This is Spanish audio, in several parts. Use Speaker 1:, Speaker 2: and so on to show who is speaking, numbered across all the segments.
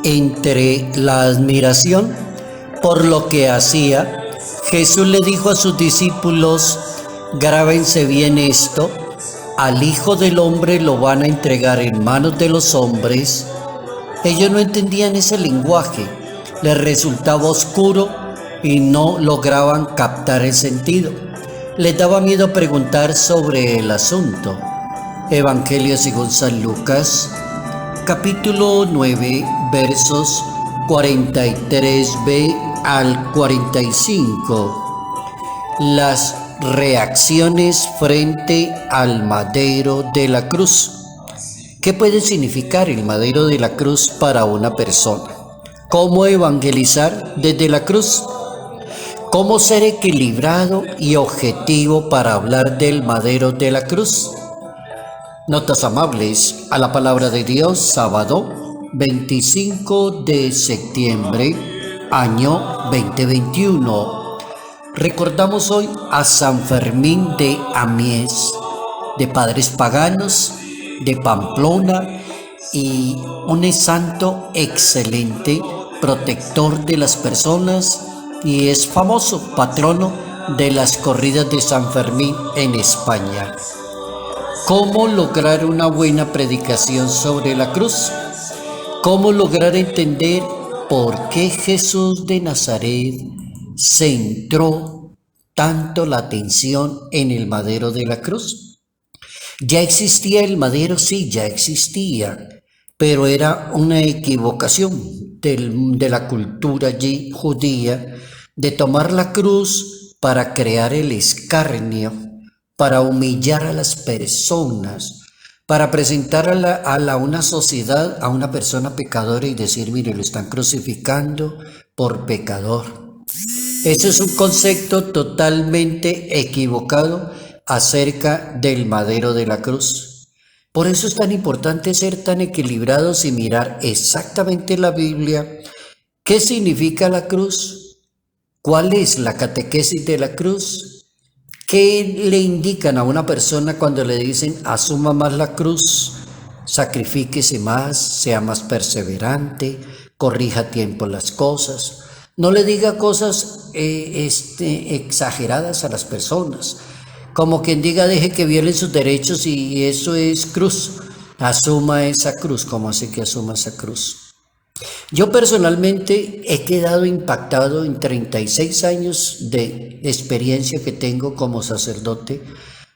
Speaker 1: Entre la admiración por lo que hacía, Jesús le dijo a sus discípulos: grábense bien esto, al Hijo del Hombre lo van a entregar en manos de los hombres. Ellos no entendían ese lenguaje, les resultaba oscuro y no lograban captar el sentido. Les daba miedo preguntar sobre el asunto. Evangelio según San Lucas, capítulo 9, versos 43b al 45. Las reacciones frente al madero de la cruz. ¿Qué puede significar el madero de la cruz para una persona? ¿Cómo evangelizar desde la cruz? ¿Cómo ser equilibrado y objetivo para hablar del madero de la cruz? Notas amables a la palabra de Dios, sábado 25 de septiembre, año 2021. Recordamos hoy a San Fermín de Amies, de padres paganos, de Pamplona, y un santo excelente, protector de las personas, y es famoso patrono de las corridas de San Fermín en España. ¿Cómo lograr una buena predicación sobre la cruz? ¿Cómo lograr entender por qué Jesús de Nazaret centró tanto la atención en el madero de la cruz? ¿Ya existía el madero? Sí, ya existía, pero era una equivocación de la cultura allí judía de tomar la cruz para crear el escarnio, para humillar a las personas, para presentar a una sociedad, a una persona pecadora y decir: mire, lo están crucificando por pecador. Ese es un concepto totalmente equivocado acerca del madero de la cruz. Por eso es tan importante ser tan equilibrados y mirar exactamente la Biblia. ¿Qué significa la cruz? ¿Cuál es la catequesis de la cruz? ¿Qué le indican a una persona cuando le dicen: asuma más la cruz, sacrifíquese más, sea más perseverante, corrija a tiempo las cosas? No le diga cosas exageradas a las personas, como quien diga: deje que violen sus derechos y eso es cruz. Asuma esa cruz. ¿Cómo así que asuma esa cruz? Yo personalmente he quedado impactado en 36 años de experiencia que tengo como sacerdote,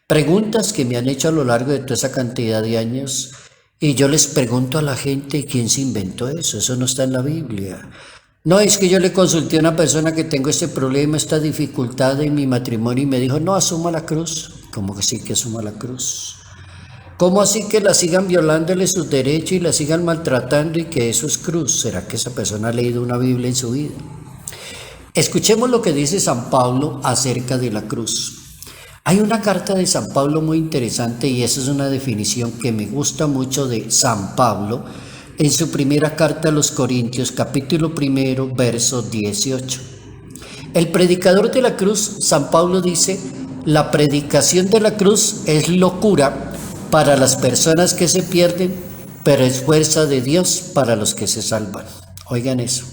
Speaker 1: preguntas que me han hecho a lo largo de toda esa cantidad de años, y yo les pregunto a la gente: ¿quién se inventó eso? Eso no está en la Biblia. No, es que yo le consulté a una persona que tengo este problema, esta dificultad en mi matrimonio, y me dijo: no, asuma la cruz. ¿Cómo que sí que asuma la cruz? ¿Cómo así que la sigan violándole sus derechos y la sigan maltratando y que eso es cruz? ¿Será que esa persona ha leído una Biblia en su vida? Escuchemos lo que dice San Pablo acerca de la cruz. Hay una carta de San Pablo muy interesante, y esa es una definición que me gusta mucho de San Pablo en su primera carta a los Corintios, capítulo 1, verso 18. El predicador de la cruz, San Pablo dice: la predicación de la cruz es locura para las personas que se pierden, pero es fuerza de Dios para los que se salvan. Oigan eso.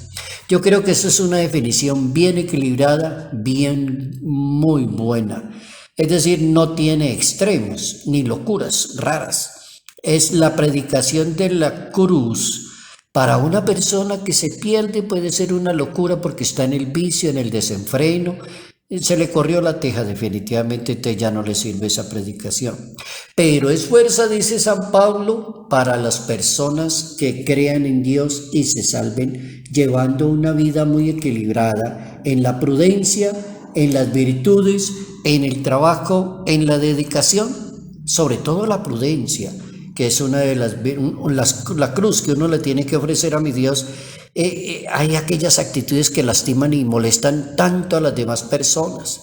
Speaker 1: Yo creo que eso es una definición bien equilibrada, muy buena. Es decir, no tiene extremos ni locuras raras. Es la predicación de la cruz. Para una persona que se pierde puede ser una locura porque está en el vicio, en el desenfreno. Se le corrió la teja definitivamente, entonces ya no le sirve esa predicación. Pero es fuerza, dice San Pablo, para las personas que crean en Dios y se salven, llevando una vida muy equilibrada en la prudencia, en las virtudes, en el trabajo, en la dedicación, sobre todo la prudencia, que es una de la cruz que uno le tiene que ofrecer a mi Dios. Hay aquellas actitudes que lastiman y molestan tanto a las demás personas.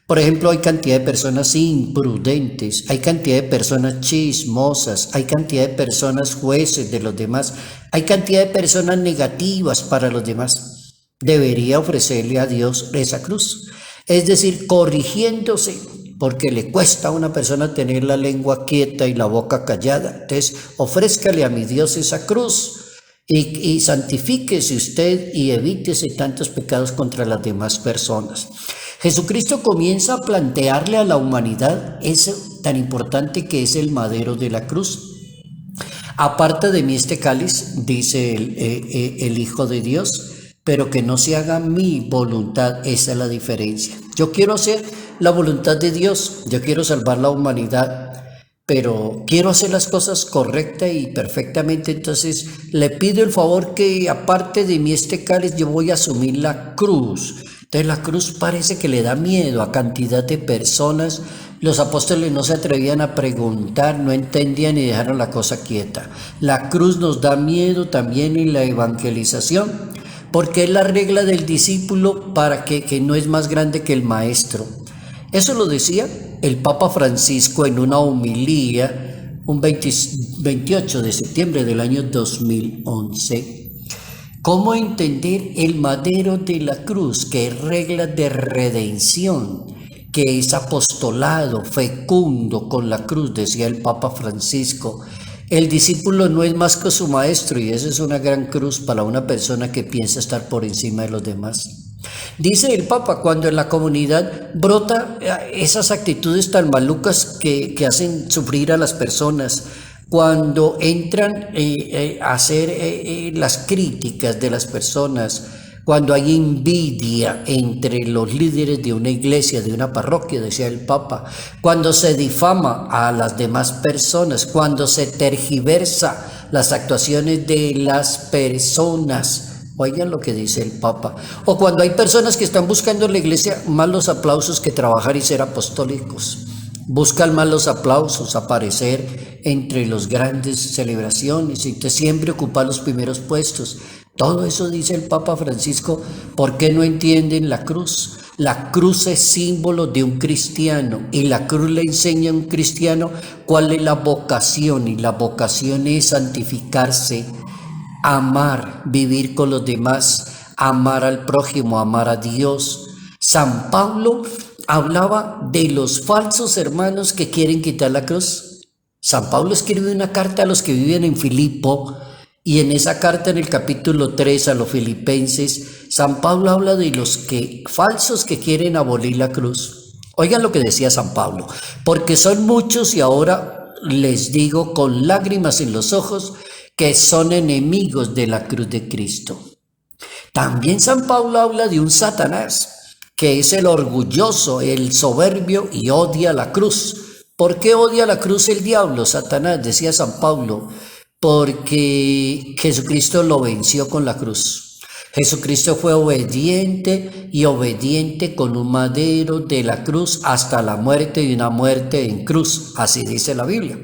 Speaker 1: Por ejemplo, hay cantidad de personas imprudentes, hay cantidad de personas chismosas, hay cantidad de personas jueces de los demás, hay cantidad de personas negativas para los demás. Debería ofrecerle a Dios esa cruz, es decir, corrigiéndose, porque le cuesta a una persona tener la lengua quieta y la boca callada. Entonces, ofrézcale a mi Dios esa cruz y santifíquese usted y evítese tantos pecados contra las demás personas. Jesucristo comienza a plantearle a la humanidad eso tan importante que es el madero de la cruz. Aparta de mí este cáliz, dice el Hijo de Dios, pero que no se haga mi voluntad. Esa es la diferencia. Yo quiero hacer la voluntad de Dios, yo quiero salvar la humanidad, pero quiero hacer las cosas correcta y perfectamente. Entonces le pido el favor que aparte de mí este cáliz, yo voy a asumir la cruz. Entonces la cruz parece que le da miedo a cantidad de personas. Los apóstoles no se atrevían a preguntar, no entendían y dejaron la cosa quieta. La cruz nos da miedo también en la evangelización, porque es la regla del discípulo para que no es más grande que el maestro. Eso lo decía el Papa Francisco en una homilía un 28 de septiembre del año 2011. ¿Cómo entender el madero de la cruz, que es regla de redención, que es apostolado fecundo con la cruz? Decía el Papa Francisco. El discípulo no es más que su maestro, y esa es una gran cruz para una persona que piensa estar por encima de los demás. Dice el Papa, cuando en la comunidad brota esas actitudes tan malucas que hacen sufrir a las personas, cuando entran a hacer las críticas de las personas, cuando hay envidia entre los líderes de una iglesia, de una parroquia, decía el Papa, cuando se difama a las demás personas, cuando se tergiversa las actuaciones de las personas. Oigan lo que dice el Papa. O cuando hay personas que están buscando en la iglesia más los aplausos que trabajar y ser apostólicos. Buscan más los aplausos, aparecer entre las grandes celebraciones y siempre ocupar los primeros puestos. Todo eso dice el Papa Francisco. ¿Por qué no entienden la cruz? La cruz es símbolo de un cristiano, y la cruz le enseña a un cristiano cuál es la vocación, y la vocación es santificarse, amar, vivir con los demás, amar al prójimo, amar a Dios. San Pablo hablaba de los falsos hermanos que quieren quitar la cruz. San Pablo escribe una carta a los que viven en Filipo, y en esa carta, en el capítulo 3 a los filipenses, San Pablo habla de los falsos que quieren abolir la cruz. Oigan lo que decía San Pablo: porque son muchos, y ahora les digo con lágrimas en los ojos, que son enemigos de la cruz de Cristo. También San Pablo habla de un Satanás, que es el orgulloso, el soberbio, y odia la cruz. ¿Por qué odia la cruz el diablo, Satanás? Decía San Pablo, porque Jesucristo lo venció con la cruz. Jesucristo fue obediente, y obediente con un madero de la cruz hasta la muerte, y una muerte en cruz, así dice la Biblia.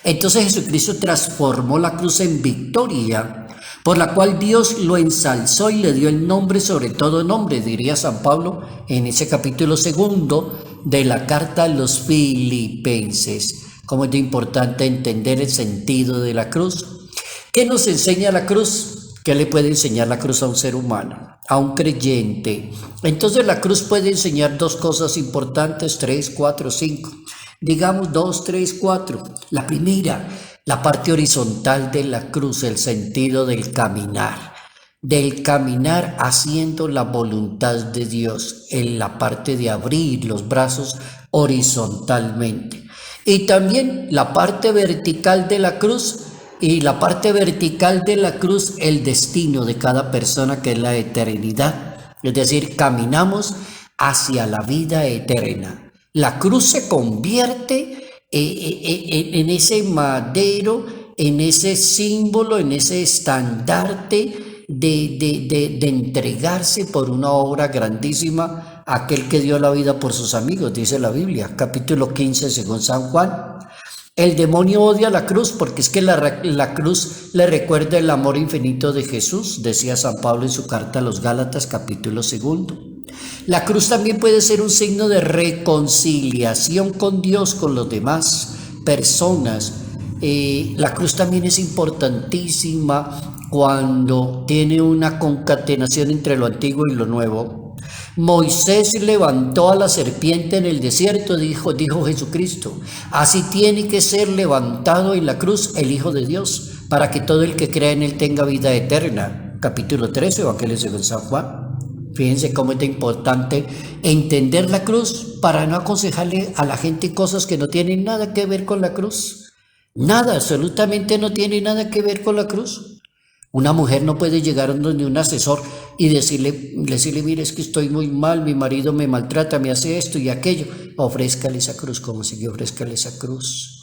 Speaker 1: Entonces Jesucristo transformó la cruz en victoria, por la cual Dios lo ensalzó y le dio el nombre sobre todo nombre, diría San Pablo en ese capítulo 2 de la carta a los filipenses. Cómo es de importante entender el sentido de la cruz. ¿Qué nos enseña la cruz? ¿Qué le puede enseñar la cruz a un ser humano, a un creyente? Entonces la cruz puede enseñar dos cosas importantes, 3, 4, 5. Digamos 2, 3, 4. La primera, la parte horizontal de la cruz, el sentido del caminar haciendo la voluntad de Dios, en la parte de abrir los brazos horizontalmente. Y también la parte vertical de la cruz, y la parte vertical de la cruz, el destino de cada persona, que es la eternidad. Es decir, caminamos hacia la vida eterna. La cruz se convierte en ese madero, en ese símbolo, en ese estandarte de entregarse por una obra grandísima a aquel que dio la vida por sus amigos, dice la Biblia, capítulo 15 según San Juan. El demonio odia la cruz porque es que la cruz le recuerda el amor infinito de Jesús, decía San Pablo en su carta a los Gálatas, capítulo 2. La cruz también puede ser un signo de reconciliación con Dios, con los demás personas. La cruz también es importantísima cuando tiene una concatenación entre lo antiguo y lo nuevo. Moisés levantó a la serpiente en el desierto, dijo Jesucristo. Así tiene que ser levantado en la cruz el Hijo de Dios, para que todo el que crea en él tenga vida eterna. Capítulo 13, Evangelio según San Juan. Fíjense cómo es de importante entender la cruz para no aconsejarle a la gente cosas que no tienen nada que ver con la cruz. Nada, absolutamente no tiene nada que ver con la cruz. Una mujer no puede llegar donde un asesor y decirle, mire, es que estoy muy mal, mi marido me maltrata, me hace esto y aquello. Ofrézcale esa cruz, como si yo ofrézcale esa cruz.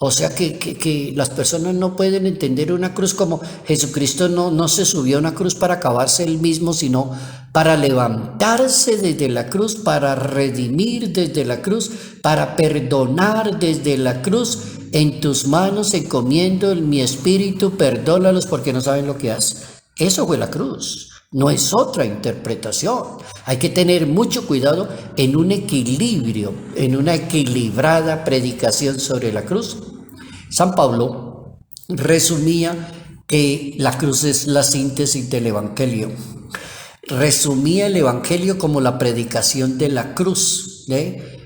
Speaker 1: O sea que las personas no pueden entender una cruz como Jesucristo no se subió a una cruz para acabarse él mismo, sino para levantarse desde la cruz, para redimir desde la cruz, para perdonar desde la cruz. En tus manos encomiendo mi espíritu, perdónalos porque no saben lo que hacen. Eso fue la cruz, no es otra interpretación. Hay que tener mucho cuidado en un equilibrio, en una equilibrada predicación sobre la cruz. San Pablo resumía que la cruz es la síntesis del Evangelio. Resumía el Evangelio como la predicación de la cruz,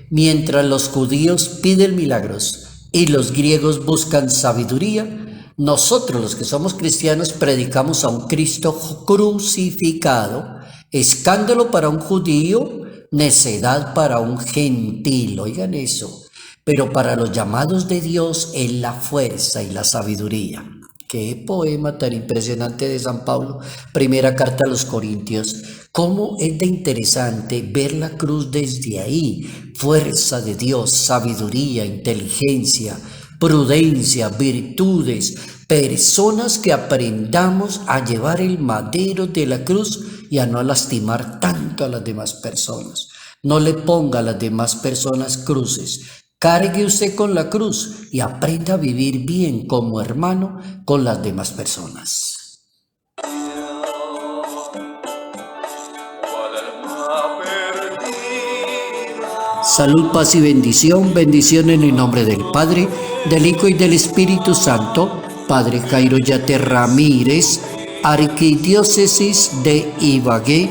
Speaker 1: mientras los judíos piden milagros y los griegos buscan sabiduría. Nosotros, los que somos cristianos, predicamos a un Cristo crucificado, escándalo para un judío, necedad para un gentil. Oigan eso. Pero para los llamados de Dios es la fuerza y la sabiduría. Qué poema tan impresionante de San Pablo, primera carta a los Corintios. Cómo es de interesante ver la cruz desde ahí. Fuerza de Dios, sabiduría, inteligencia, prudencia, virtudes. Personas que aprendamos a llevar el madero de la cruz y a no lastimar tanto a las demás personas. No le ponga a las demás personas cruces. Cargue usted con la cruz y aprenda a vivir bien como hermano con las demás personas. Salud, paz y bendición. Bendición en el nombre del Padre, del Hijo y del Espíritu Santo. Padre Jairo Yate Ramírez, Arquidiócesis de Ibagué,